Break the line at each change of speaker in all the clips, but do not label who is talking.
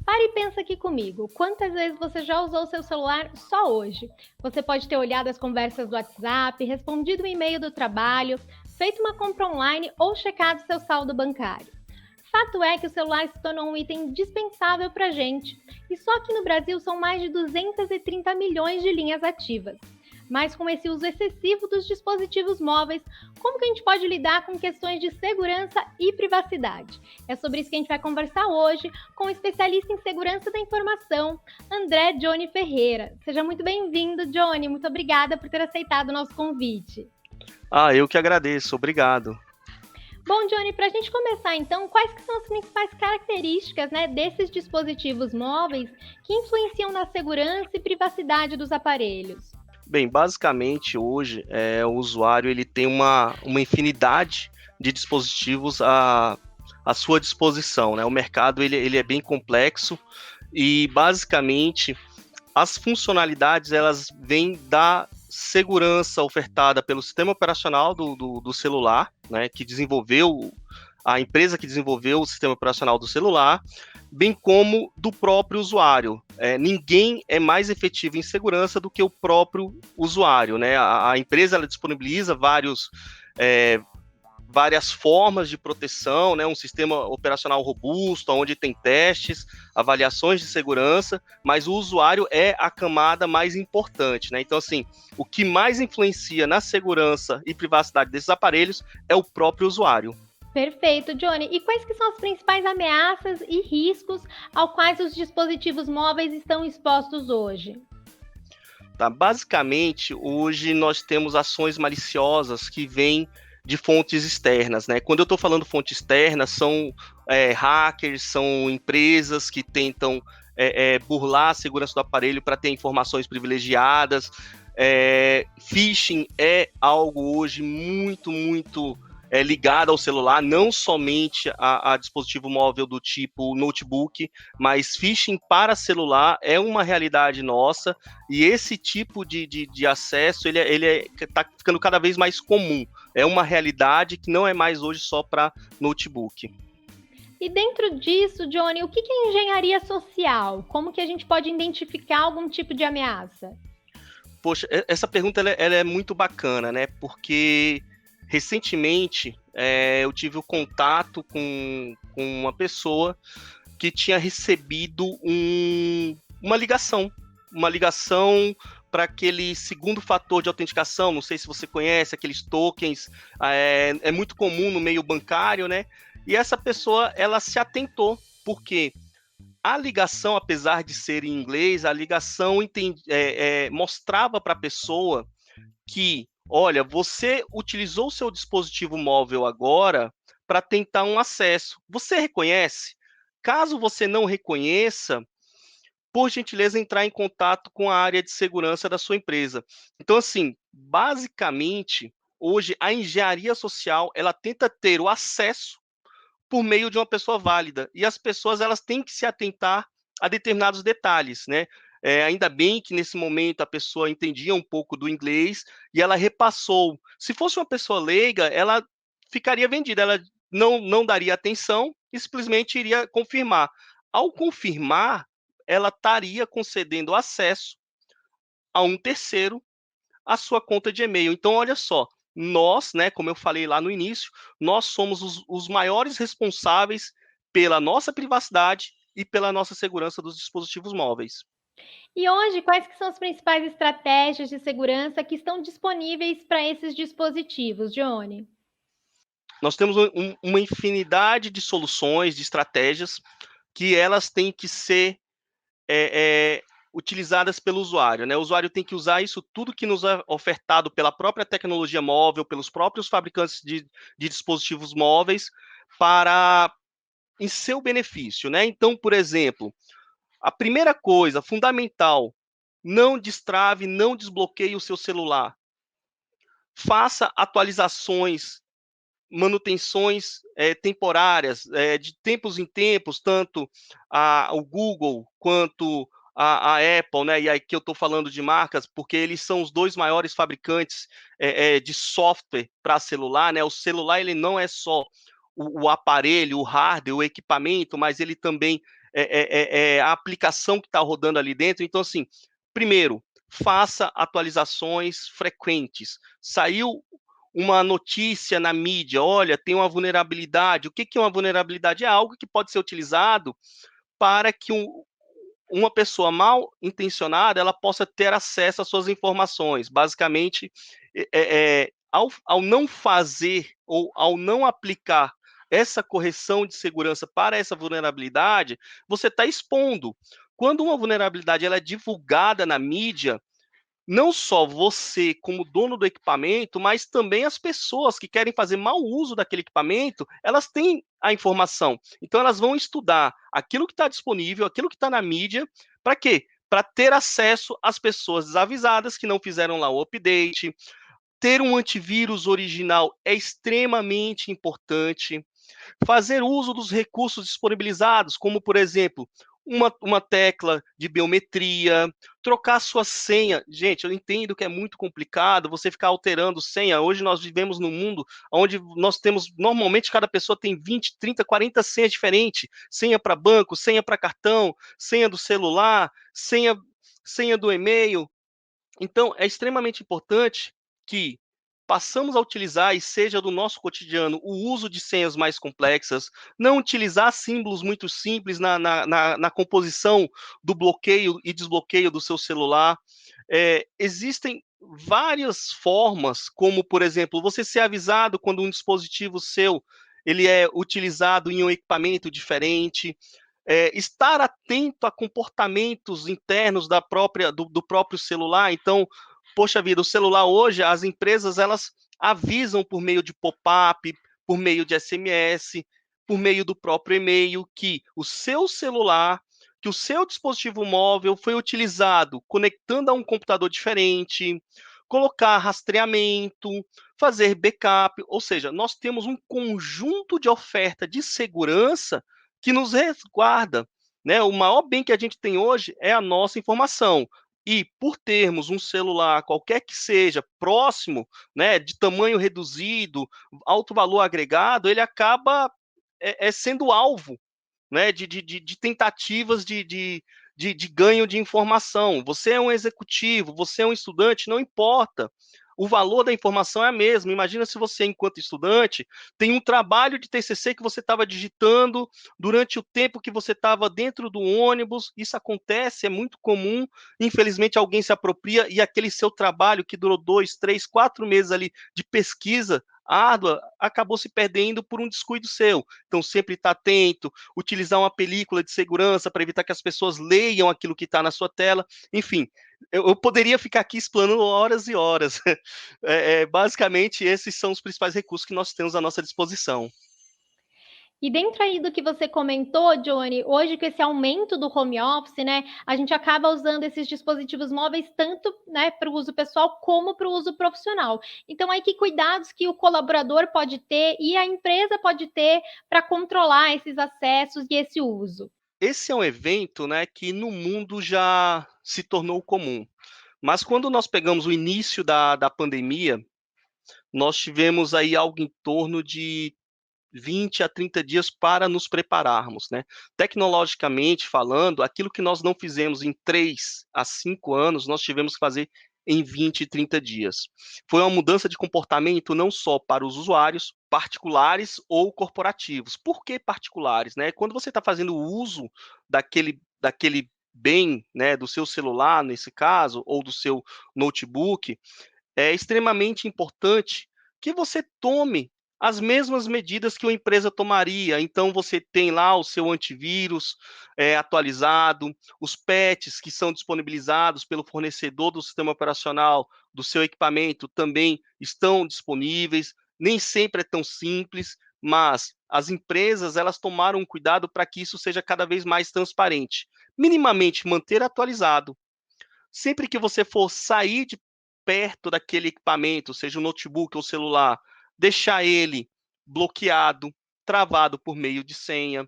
Pare e pensa aqui comigo. Quantas vezes você já usou o seu celular só hoje? Você pode ter olhado as conversas do WhatsApp, respondido um e-mail do trabalho, feito uma compra online ou checado seu saldo bancário. Fato é que o celular se tornou um item indispensável para a gente. E só aqui no Brasil são mais de 230 milhões de linhas ativas. Mas com esse uso excessivo dos dispositivos móveis, como que a gente pode lidar com questões de segurança e privacidade? É sobre isso que a gente vai conversar hoje com o especialista em segurança da informação, André Johnny Ferreira. Seja muito bem-vindo, Johnny. Muito obrigada por ter aceitado o nosso convite.
Eu que agradeço. Obrigado.
Bom, Johnny, para a gente começar então, quais que são as principais características, desses dispositivos móveis que influenciam na segurança e privacidade dos aparelhos?
Bem, basicamente hoje o usuário ele tem uma infinidade de dispositivos à sua disposição, né? O mercado ele é bem complexo e basicamente as funcionalidades elas vêm da segurança ofertada pelo sistema operacional do celular, né? Que desenvolveu a empresa que desenvolveu o sistema operacional do celular, bem como do próprio usuário. Ninguém é mais efetivo em segurança do que o próprio usuário, né? A empresa ela disponibiliza várias formas de proteção, né? Um sistema operacional robusto, onde tem testes, avaliações de segurança, mas o usuário é a camada mais importante, né? Então, assim, o que mais influencia na segurança e privacidade desses aparelhos é o próprio usuário.
Perfeito, Johnny. E quais que são as principais ameaças e riscos aos quais os dispositivos móveis estão expostos hoje?
Tá? Basicamente, hoje nós temos ações maliciosas que vêm de fontes externas, né? Quando eu estou falando fonte externa, são hackers, são empresas que tentam burlar a segurança do aparelho para ter informações privilegiadas. Phishing é algo hoje muito ligado ao celular, não somente a dispositivo móvel do tipo notebook, mas phishing para celular é uma realidade nossa, e esse tipo de acesso ele está ficando cada vez mais comum. É uma realidade que não é mais hoje só para notebook.
E dentro disso, Johnny, o que é engenharia social? Como que a gente pode identificar algum tipo de ameaça?
Poxa, essa pergunta ela é muito bacana, né? Porque recentemente eu tive o contato com uma pessoa que tinha recebido uma ligação para aquele segundo fator de autenticação. Não sei se você conhece aqueles tokens, é muito comum no meio bancário, né? E essa pessoa ela se atentou, porque a ligação, apesar de ser em inglês, a ligação mostrava para a pessoa que, olha, você utilizou o seu dispositivo móvel agora para tentar um acesso. Você reconhece? Caso você não reconheça, por gentileza, entrar em contato com a área de segurança da sua empresa. Então, assim, basicamente, hoje a engenharia social, ela tenta ter o acesso por meio de uma pessoa válida. E as pessoas elas têm que se atentar a determinados detalhes, né? Ainda bem que nesse momento a pessoa entendia um pouco do inglês e ela repassou. Se fosse uma pessoa leiga, ela ficaria vendida, ela não daria atenção e simplesmente iria confirmar. Ao confirmar, ela estaria concedendo acesso a um terceiro a sua conta de e-mail. Então, olha só, nós, né, como eu falei lá no início, nós somos os maiores responsáveis pela nossa privacidade e pela nossa segurança dos dispositivos móveis.
E hoje, quais que são as principais estratégias de segurança que estão disponíveis para esses dispositivos, Johnny?
Nós temos uma infinidade de soluções, de estratégias, que elas têm que ser utilizadas pelo usuário, né? O usuário tem que usar isso tudo que nos é ofertado pela própria tecnologia móvel, pelos próprios fabricantes de dispositivos móveis, para em seu benefício, né? Então, por exemplo, a primeira coisa fundamental, não destrave, não desbloqueie o seu celular. Faça atualizações, manutenções temporárias, de tempos em tempos, tanto o Google quanto a Apple, né? E aqui eu estou falando de marcas, porque eles são os dois maiores fabricantes de software para celular, né? O celular ele não é só o aparelho, o hardware, o equipamento, mas ele também a aplicação que está rodando ali dentro. Então, assim, primeiro, faça atualizações frequentes. Saiu uma notícia na mídia, olha, tem uma vulnerabilidade. O que é uma vulnerabilidade? É algo que pode ser utilizado para que uma pessoa mal intencionada ela possa ter acesso às suas informações. Basicamente, ao não fazer ou ao não aplicar essa correção de segurança para essa vulnerabilidade, você está expondo. Quando uma vulnerabilidade ela é divulgada na mídia, não só você, como dono do equipamento, mas também as pessoas que querem fazer mau uso daquele equipamento, elas têm a informação. Então, elas vão estudar aquilo que está disponível, aquilo que está na mídia, para quê? Para ter acesso às pessoas desavisadas que não fizeram lá o update. Ter um antivírus original é extremamente importante. Fazer uso dos recursos disponibilizados, como, por exemplo, uma tecla de biometria, trocar sua senha. Gente, eu entendo que é muito complicado você ficar alterando senha. Hoje nós vivemos num mundo onde nós temos, normalmente, cada pessoa tem 20, 30, 40 senhas diferentes. Senha para banco, senha para cartão, senha do celular, senha do e-mail. Então, é extremamente importante que passamos a utilizar, e seja do nosso cotidiano, o uso de senhas mais complexas, não utilizar símbolos muito simples na composição do bloqueio e desbloqueio do seu celular. Existem várias formas, como, por exemplo, você ser avisado quando um dispositivo seu ele é utilizado em um equipamento diferente, estar atento a comportamentos internos do próprio celular. Então, poxa vida, o celular hoje, as empresas elas avisam por meio de pop-up, por meio de SMS, por meio do próprio e-mail, que o seu celular, que o seu dispositivo móvel foi utilizado conectando a um computador diferente, colocar rastreamento, fazer backup, ou seja, nós temos um conjunto de oferta de segurança que nos resguarda, né? O maior bem que a gente tem hoje é a nossa informação. E por termos um celular, qualquer que seja, próximo, né, de tamanho reduzido, alto valor agregado, ele acaba sendo alvo, né, de tentativas de ganho de informação. Você é um executivo, você é um estudante, não importa. O valor da informação é a mesma. Imagina se você, enquanto estudante, tem um trabalho de TCC que você estava digitando durante o tempo que você estava dentro do ônibus. Isso acontece, é muito comum. Infelizmente, alguém se apropria e aquele seu trabalho que durou 2, 3, 4 meses ali de pesquisa árdua acabou se perdendo por um descuido seu. Então, sempre estar atento, utilizar uma película de segurança para evitar que as pessoas leiam aquilo que está na sua tela. Enfim, eu poderia ficar aqui explanando horas e horas. Basicamente, esses são os principais recursos que nós temos à nossa disposição.
E dentro aí do que você comentou, Johnny, hoje com esse aumento do home office, né, a gente acaba usando esses dispositivos móveis tanto, né, para o uso pessoal como para o uso profissional. Então, aí que cuidados que o colaborador pode ter e a empresa pode ter para controlar esses acessos e esse uso?
Esse é um evento, né, que no mundo já se tornou comum. Mas quando nós pegamos o início da pandemia, nós tivemos aí algo em torno de 20 a 30 dias para nos prepararmos, né? Tecnologicamente falando, aquilo que nós não fizemos em 3 a 5 anos, nós tivemos que fazer em 20 e 30 dias. Foi uma mudança de comportamento não só para os usuários, particulares ou corporativos. Por que particulares, né? Quando você está fazendo uso daquele bem, né, do seu celular, nesse caso, ou do seu notebook, é extremamente importante que você tome as mesmas medidas que uma empresa tomaria. Então, você tem lá o seu antivírus atualizado, os patches que são disponibilizados pelo fornecedor do sistema operacional do seu equipamento também estão disponíveis. Nem sempre é tão simples, mas as empresas elas tomaram um cuidado para que isso seja cada vez mais transparente. Minimamente manter atualizado. Sempre que você for sair de perto daquele equipamento, seja um notebook ou celular, deixar ele bloqueado, travado por meio de senha.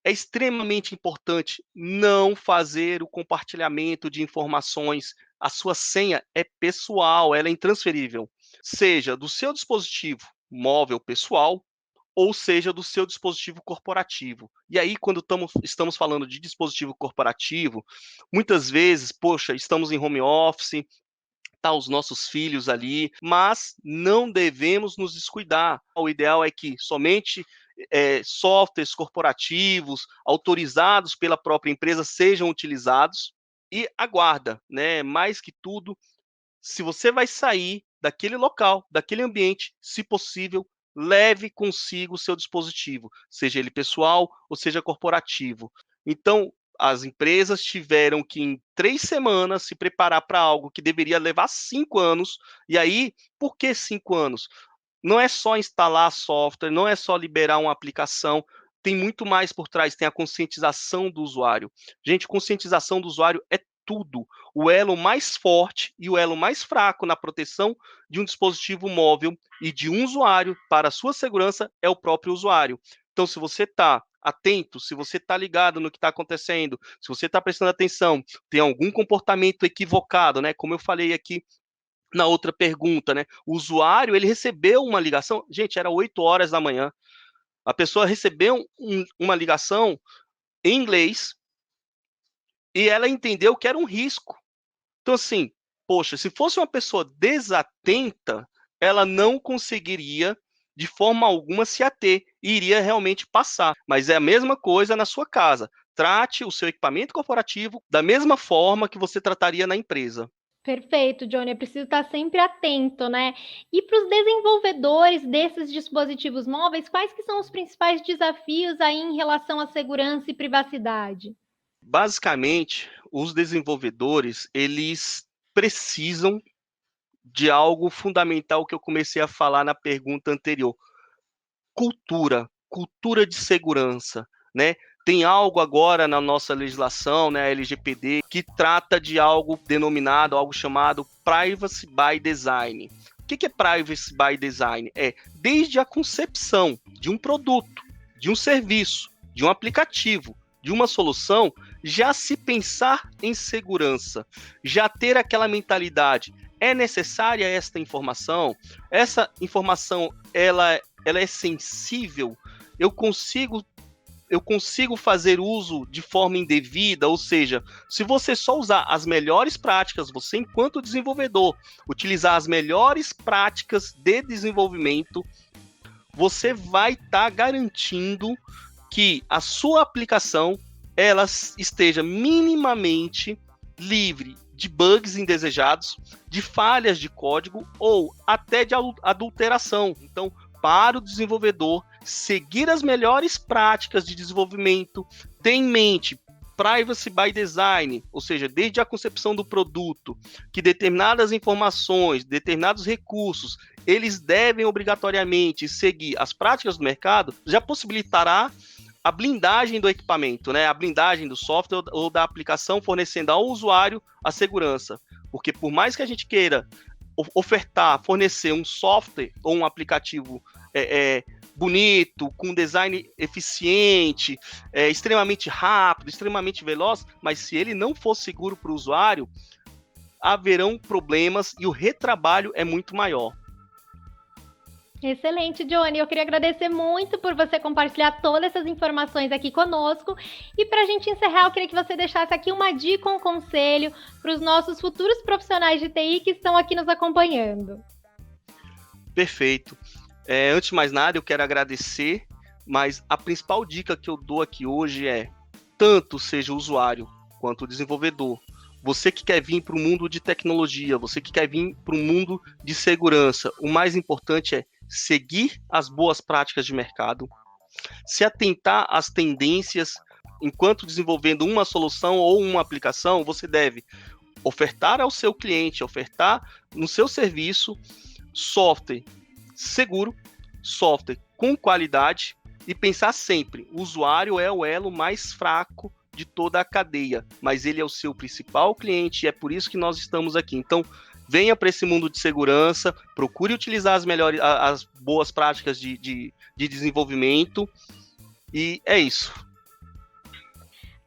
É extremamente importante não fazer o compartilhamento de informações. A sua senha é pessoal, ela é intransferível, seja do seu dispositivo móvel pessoal ou seja, do seu dispositivo corporativo. E aí, quando estamos falando de dispositivo corporativo, muitas vezes, poxa, estamos em home office, tá os nossos filhos ali, mas não devemos nos descuidar. O ideal é que somente softwares corporativos autorizados pela própria empresa sejam utilizados. E aguarda, né? Mais que tudo, se você vai sair daquele local, daquele ambiente, se possível, leve consigo o seu dispositivo, seja ele pessoal ou seja corporativo. Então, as empresas tiveram que, em 3 semanas, se preparar para algo que deveria levar 5 anos. E aí, por que 5 anos? Não é só instalar software, não é só liberar uma aplicação, tem muito mais por trás, tem a conscientização do usuário. Gente, conscientização do usuário é tudo. O elo mais forte e o elo mais fraco na proteção de um dispositivo móvel e de um usuário para a sua segurança é o próprio usuário. Então, se você está atento, se você está ligado no que está acontecendo, se você está prestando atenção, tem algum comportamento equivocado, né? Como eu falei aqui na outra pergunta, né? O usuário, ele recebeu uma ligação, gente, era 8 horas da manhã, a pessoa recebeu uma ligação em inglês e ela entendeu que era um risco. Então, assim, poxa, se fosse uma pessoa desatenta, ela não conseguiria, de forma alguma, se ater e iria realmente passar. Mas é a mesma coisa na sua casa. Trate o seu equipamento corporativo da mesma forma que você trataria na empresa.
Perfeito, Johnny. É preciso estar sempre atento, né? E para os desenvolvedores desses dispositivos móveis, quais que são os principais desafios aí em relação à segurança e privacidade?
Basicamente, os desenvolvedores, eles precisam de algo fundamental que eu comecei a falar na pergunta anterior: cultura de segurança, né? Tem algo agora na nossa legislação, né, a LGPD, que trata de algo denominado, algo chamado Privacy by Design. O que é Privacy by Design? É desde a concepção de um produto, de um serviço, de um aplicativo, de uma solução, já se pensar em segurança, já ter aquela mentalidade. É necessária esta informação? Essa informação, ela é sensível? Eu consigo fazer uso de forma indevida? Ou seja, se você só usar as melhores práticas, você enquanto desenvolvedor, utilizar as melhores práticas de desenvolvimento, você vai estar garantindo que a sua aplicação ela esteja minimamente livre de bugs indesejados, de falhas de código ou até de adulteração. Então, para o desenvolvedor seguir as melhores práticas de desenvolvimento, ter em mente Privacy by Design, ou seja, desde a concepção do produto, que determinadas informações, determinados recursos, eles devem obrigatoriamente seguir as práticas do mercado, já possibilitará a blindagem do equipamento, né? A blindagem do software ou da aplicação, fornecendo ao usuário a segurança. Porque por mais que a gente queira ofertar, fornecer um software ou um aplicativo bonito, com design eficiente, extremamente rápido, extremamente veloz, mas se ele não for seguro para o usuário, haverão problemas e o retrabalho é muito maior.
Excelente, Johnny. Eu queria agradecer muito por você compartilhar todas essas informações aqui conosco. E para a gente encerrar, eu queria que você deixasse aqui uma dica, um conselho para os nossos futuros profissionais de TI que estão aqui nos acompanhando.
Perfeito. Antes de mais nada, eu quero agradecer, mas a principal dica que eu dou aqui hoje é: tanto seja o usuário quanto o desenvolvedor, você que quer vir para o mundo de tecnologia, você que quer vir para o mundo de segurança, o mais importante é seguir as boas práticas de mercado, se atentar às tendências. Enquanto desenvolvendo uma solução ou uma aplicação, você deve ofertar ao seu cliente, ofertar no seu serviço software seguro, software com qualidade e pensar sempre: o usuário é o elo mais fraco de toda a cadeia, mas ele é o seu principal cliente e é por isso que nós estamos aqui. Então, venha para esse mundo de segurança, procure utilizar as boas práticas de desenvolvimento e é isso.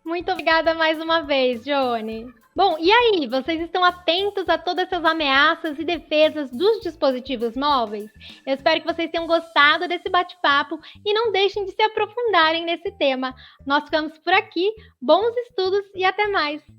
Muito obrigada mais uma vez, Johnny. Bom, e aí, vocês estão atentos a todas essas ameaças e defesas dos dispositivos móveis? Eu espero que vocês tenham gostado desse bate-papo e não deixem de se aprofundarem nesse tema. Nós ficamos por aqui, bons estudos e até mais!